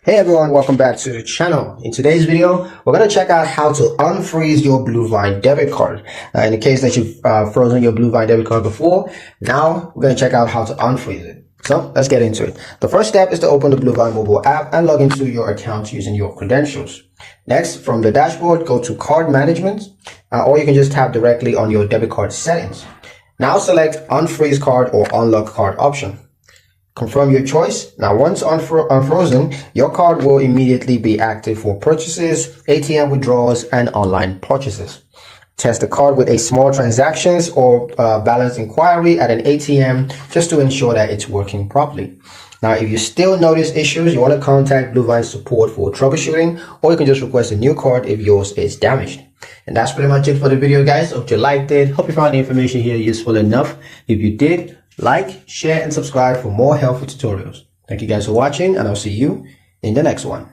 Hey everyone, welcome back to the channel. In today's video, we're going to check out how to unfreeze your Bluevine debit card. In the case that you've frozen your Bluevine debit card before, now we're going to check out how to unfreeze it. So let's get into it. The first step is to open the Bluevine mobile app and log into your account using your credentials. Next, from the dashboard, go to card management, or you can just tap directly on your debit card settings. Now select unfreeze card or unlock card option. Confirm your choice. Now, once unfrozen, your card will immediately be active for purchases, ATM withdrawals, and online purchases. Test the card with a small transactions or balance inquiry at an ATM just to ensure that it's working properly. Now, if you still notice issues, you want to contact Bluevine support for troubleshooting, or you can just request a new card if yours is damaged. And that's pretty much it for the video, guys. Hope you liked it. Hope you found the information here useful enough. If you did, like, share, and subscribe for more helpful tutorials. Thank you guys for watching, and I'll see you in the next one.